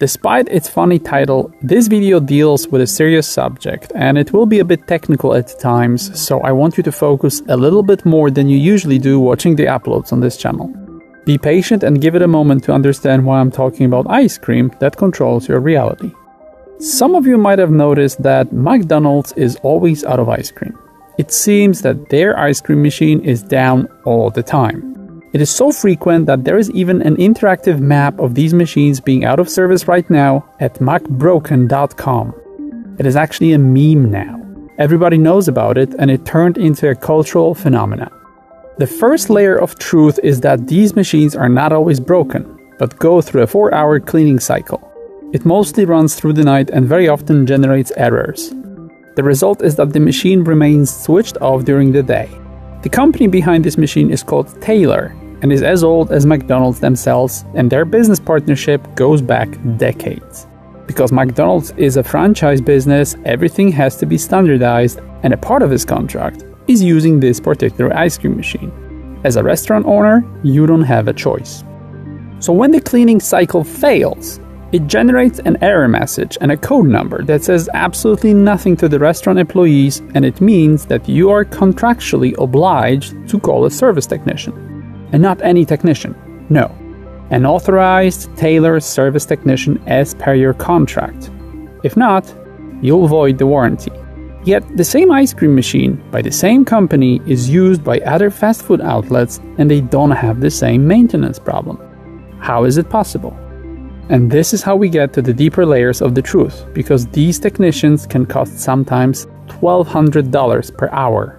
Despite its funny title, this video deals with a serious subject and it will be a bit technical at times, so I want you to focus a little bit more than you usually do watching the uploads on this channel. Be patient and give it a moment to understand why I'm talking about ice cream that controls your reality. Some of you might have noticed that McDonald's is always out of ice cream. It seems that their ice cream machine is down all the time. It is so frequent that there is even an interactive map of these machines being out of service right now at MacBroken.com. It is actually a meme now. Everybody knows about it and it turned into a cultural phenomenon. The first layer of truth is that these machines are not always broken, but go through a 4-hour cleaning cycle. It mostly runs through the night and very often generates errors. The result is that the machine remains switched off during the day. The company behind this machine is called Taylor and is as old as McDonald's themselves, and their business partnership goes back decades. Because McDonald's is a franchise business, everything has to be standardized, and a part of his contract is using this particular ice cream machine. As a restaurant owner, you don't have a choice. So when the cleaning cycle fails, it generates an error message and a code number that says absolutely nothing to the restaurant employees, and it means that you are contractually obliged to call a service technician. And not any technician, no. An authorized Taylor service technician as per your contract. If not, you'll void the warranty. Yet the same ice cream machine by the same company is used by other fast food outlets and they don't have the same maintenance problem. How is it possible? And this is how we get to the deeper layers of the truth, because these technicians can cost sometimes $1,200 per hour.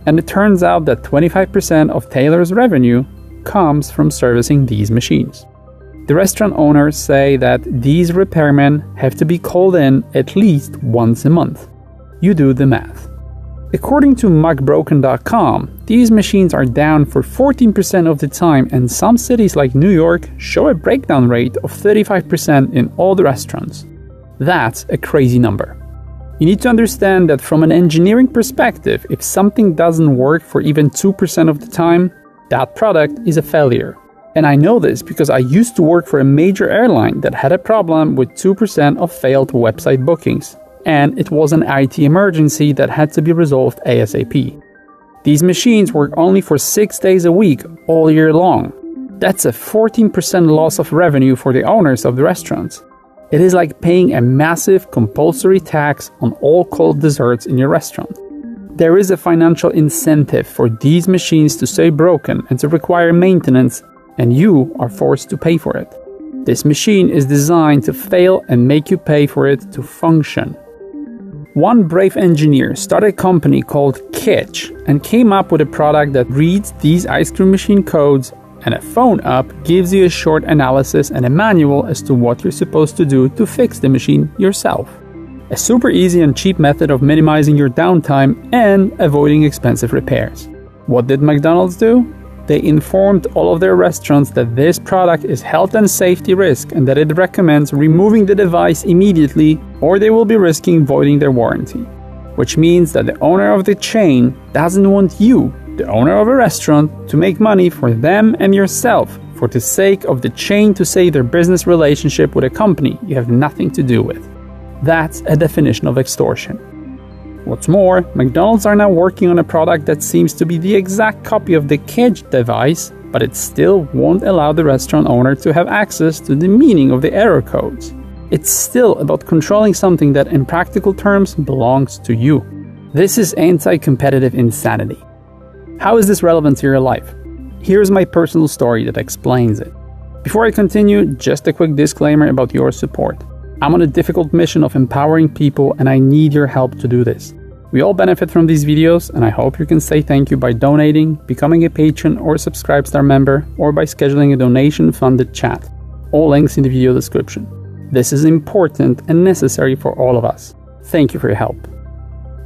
And it turns out that 25% of Taylor's revenue comes from servicing these machines. The restaurant owners say that these repairmen have to be called in at least once a month. You do the math. According to MacBroken.com, these machines are down for 14% of the time, and some cities like New York show a breakdown rate of 35% in all the restaurants. That's a crazy number. You need to understand that from an engineering perspective, if something doesn't work for even 2% of the time, that product is a failure. And I know this because I used to work for a major airline that had a problem with 2% of failed website bookings. And it was an IT emergency that had to be resolved ASAP. These machines work only for 6 days a week, all year long. That's a 14% loss of revenue for the owners of the restaurants. It is like paying a massive compulsory tax on all cold desserts in your restaurant. There is a financial incentive for these machines to stay broken and to require maintenance, and you are forced to pay for it. This machine is designed to fail and make you pay for it to function. One brave engineer started a company called Kitch and came up with a product that reads these ice cream machine codes, and a phone app gives you a short analysis and a manual as to what you're supposed to do to fix the machine yourself. A super easy and cheap method of minimizing your downtime and avoiding expensive repairs. What did McDonald's do? They informed all of their restaurants that this product is health and safety risk and that it recommends removing the device immediately or they will be risking voiding their warranty. Which means that the owner of the chain doesn't want you, the owner of a restaurant, to make money for them and yourself for the sake of the chain to save their business relationship with a company you have nothing to do with. That's a definition of extortion. What's more, McDonald's are now working on a product that seems to be the exact copy of the Kitch device, but it still won't allow the restaurant owner to have access to the meaning of the error codes. It's still about controlling something that in practical terms belongs to you. This is anti-competitive insanity. How is this relevant to your life? Here's my personal story that explains it. Before I continue, just a quick disclaimer about your support. I'm on a difficult mission of empowering people and I need your help to do this. We all benefit from these videos and I hope you can say thank you by donating, becoming a patron or Subscribestar member, or by scheduling a donation-funded chat. All links in the video description. This is important and necessary for all of us. Thank you for your help.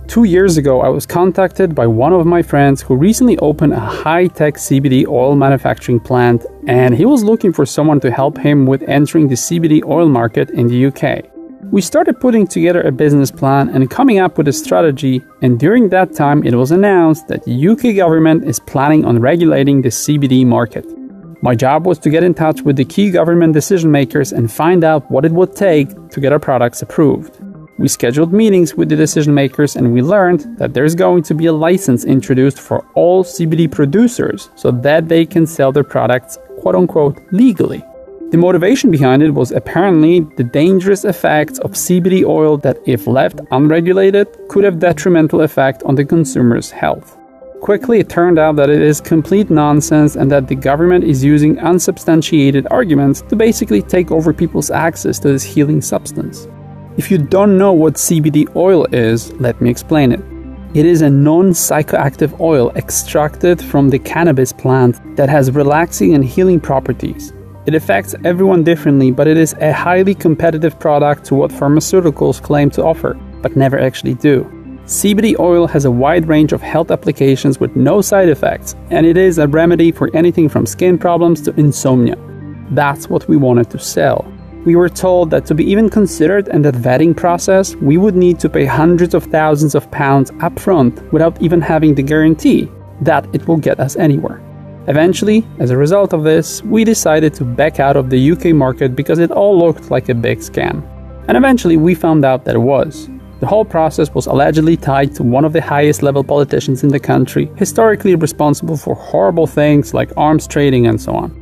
2 years ago, I was contacted by one of my friends who recently opened a high-tech CBD oil manufacturing plant, and he was looking for someone to help him with entering the CBD oil market in the UK. We started putting together a business plan and coming up with a strategy, and during that time it was announced that the UK government is planning on regulating the CBD market. My job was to get in touch with the key government decision makers and find out what it would take to get our products approved. We scheduled meetings with the decision makers and we learned that there's going to be a license introduced for all CBD producers so that they can sell their products quote-unquote legally. The motivation behind it was apparently the dangerous effects of CBD oil that, if left unregulated, could have detrimental effect on the consumer's health. Quickly, it turned out that it is complete nonsense and that the government is using unsubstantiated arguments to basically take over people's access to this healing substance. If you don't know what CBD oil is, let me explain it. It is a non-psychoactive oil extracted from the cannabis plant that has relaxing and healing properties. It affects everyone differently, but it is a highly competitive product to what pharmaceuticals claim to offer, but never actually do. CBD oil has a wide range of health applications with no side effects, and it is a remedy for anything from skin problems to insomnia. That's what we wanted to sell. We were told that to be even considered in that vetting process, we would need to pay hundreds of thousands of pounds upfront without even having the guarantee that it will get us anywhere. Eventually, as a result of this, we decided to back out of the UK market because it all looked like a big scam. And eventually we found out that it was. The whole process was allegedly tied to one of the highest level politicians in the country, historically responsible for horrible things like arms trading and so on.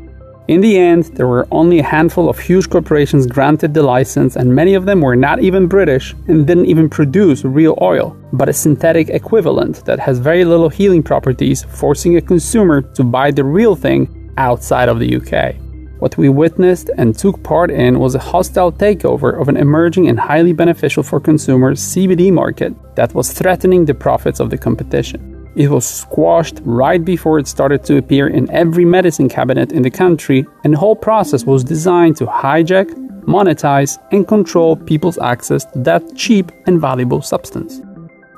In the end, there were only a handful of huge corporations granted the license, and many of them were not even British and didn't even produce real oil, but a synthetic equivalent that has very little healing properties, forcing a consumer to buy the real thing outside of the UK. What we witnessed and took part in was a hostile takeover of an emerging and highly beneficial for consumers CBD market that was threatening the profits of the competition. It was squashed right before it started to appear in every medicine cabinet in the country, and the whole process was designed to hijack, monetize, and control people's access to that cheap and valuable substance.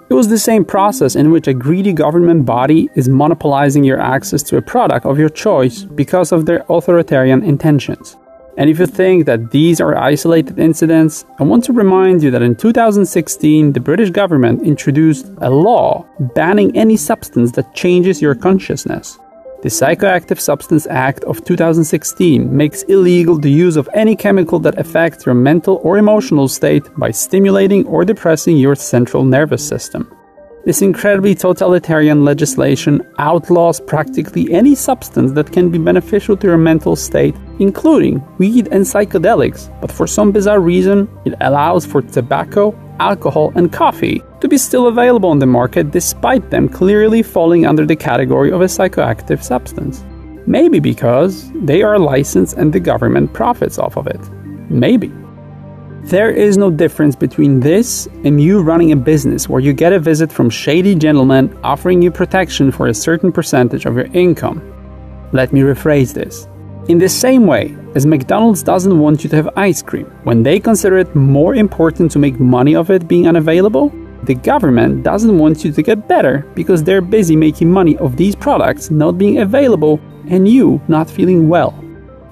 It was the same process in which a greedy government body is monopolizing your access to a product of your choice because of their authoritarian intentions. And if you think that these are isolated incidents, I want to remind you that in 2016, the British government introduced a law banning any substance that changes your consciousness. The Psychoactive Substance Act of 2016 makes illegal the use of any chemical that affects your mental or emotional state by stimulating or depressing your central nervous system. This incredibly totalitarian legislation outlaws practically any substance that can be beneficial to your mental state, including weed and psychedelics, but for some bizarre reason, it allows for tobacco, alcohol, and coffee to be still available on the market despite them clearly falling under the category of a psychoactive substance. Maybe because they are licensed and the government profits off of it. Maybe. There is no difference between this and you running a business where you get a visit from shady gentlemen offering you protection for a certain percentage of your income. Let me rephrase this. In the same way as McDonald's doesn't want you to have ice cream when they consider it more important to make money of it being unavailable, the government doesn't want you to get better because they're busy making money of these products not being available and you not feeling well.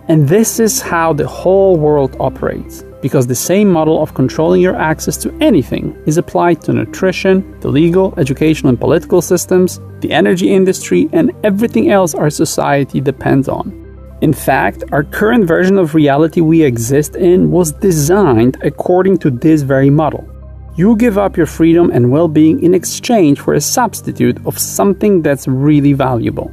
And this is how the whole world operates, because the same model of controlling your access to anything is applied to nutrition, the legal, educational and political systems, the energy industry, and everything else our society depends on. In fact, our current version of reality we exist in was designed according to this very model. You give up your freedom and well-being in exchange for a substitute of something that's really valuable.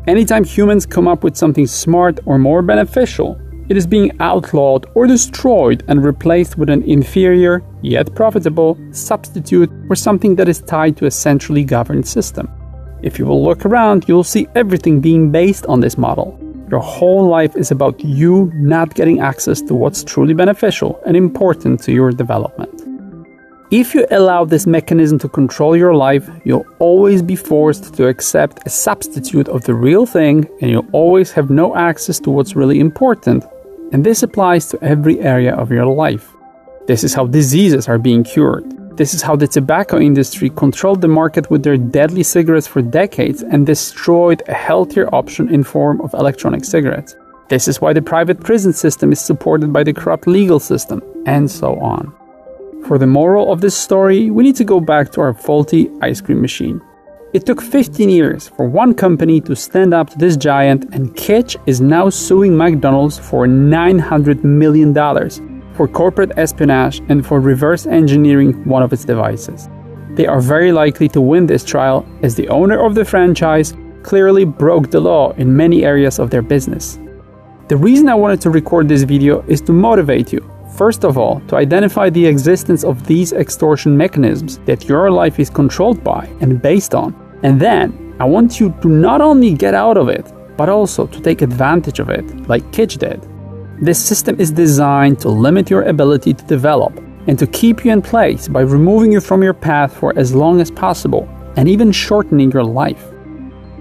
Anytime humans come up with something smart or more beneficial, it is being outlawed or destroyed and replaced with an inferior, yet profitable, substitute or something that is tied to a centrally governed system. If you will look around, you'll see everything being based on this model. Your whole life is about you not getting access to what's truly beneficial and important to your development. If you allow this mechanism to control your life, you'll always be forced to accept a substitute of the real thing, and you'll always have no access to what's really important. And this applies to every area of your life. This is how diseases are being cured. This is how the tobacco industry controlled the market with their deadly cigarettes for decades and destroyed a healthier option in form of electronic cigarettes. This is why the private prison system is supported by the corrupt legal system, and so on. For the moral of this story, we need to go back to our faulty ice cream machine. It took 15 years for one company to stand up to this giant, and Kitch is now suing McDonald's for $900 million for corporate espionage and for reverse engineering one of its devices. They are very likely to win this trial, as the owner of the franchise clearly broke the law in many areas of their business. The reason I wanted to record this video is to motivate you, first of all, to identify the existence of these extortion mechanisms that your life is controlled by and based on, and then I want you to not only get out of it, but also to take advantage of it, like Kitch did. This system is designed to limit your ability to develop and to keep you in place by removing you from your path for as long as possible, and even shortening your life.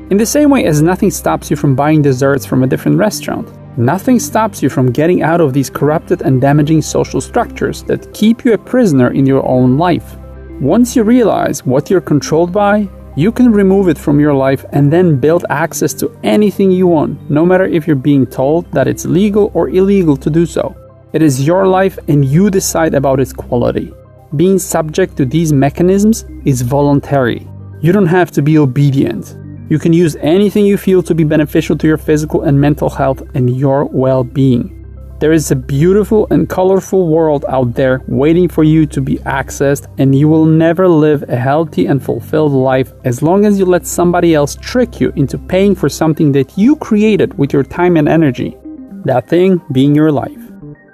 In the same way as nothing stops you from buying desserts from a different restaurant, nothing stops you from getting out of these corrupted and damaging social structures that keep you a prisoner in your own life. Once you realize what you're controlled by, you can remove it from your life and then build access to anything you want, no matter if you're being told that it's legal or illegal to do so. It is your life and you decide about its quality. Being subject to these mechanisms is voluntary. You don't have to be obedient. You can use anything you feel to be beneficial to your physical and mental health and your well-being. There is a beautiful and colorful world out there waiting for you to be accessed, and you will never live a healthy and fulfilled life as long as you let somebody else trick you into paying for something that you created with your time and energy. That thing being your life.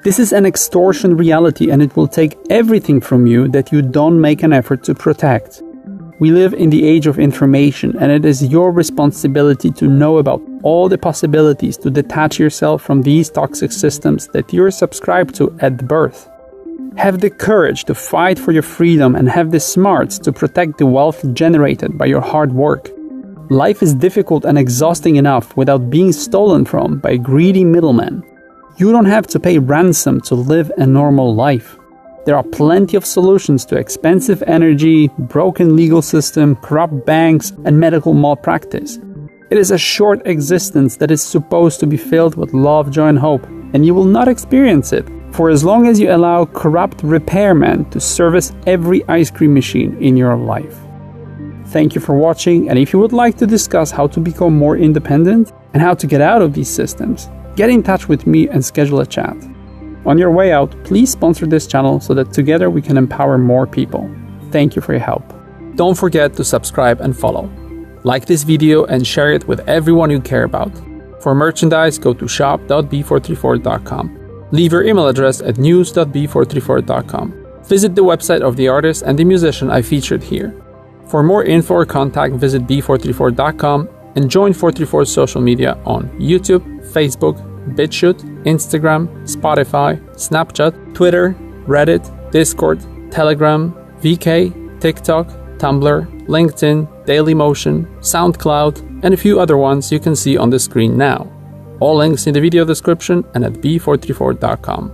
This is an extortion reality, and it will take everything from you that you don't make an effort to protect. We live in the age of information, and it is your responsibility to know about all the possibilities to detach yourself from these toxic systems that you're subscribed to at birth. Have the courage to fight for your freedom and have the smarts to protect the wealth generated by your hard work. Life is difficult and exhausting enough without being stolen from by greedy middlemen. You don't have to pay ransom to live a normal life. There are plenty of solutions to expensive energy, broken legal system, corrupt banks, and medical malpractice. It is a short existence that is supposed to be filled with love, joy, and hope, and you will not experience it for as long as you allow corrupt repairmen to service every ice cream machine in your life. Thank you for watching, and if you would like to discuss how to become more independent and how to get out of these systems, get in touch with me and schedule a chat. On your way out, please sponsor this channel so that together we can empower more people. Thank you for your help. Don't forget to subscribe and follow. Like this video and share it with everyone you care about. For merchandise, go to shop.b434.com. Leave your email address at news.b434.com. Visit the website of the artist and the musician I featured here. For more info or contact, visit b434.com and join 434's social media on YouTube, Facebook, BitChute, Instagram, Spotify, Snapchat, Twitter, Reddit, Discord, Telegram, VK, TikTok, Tumblr, LinkedIn, Dailymotion, SoundCloud, and a few other ones you can see on the screen now. All links in the video description and at b434.com.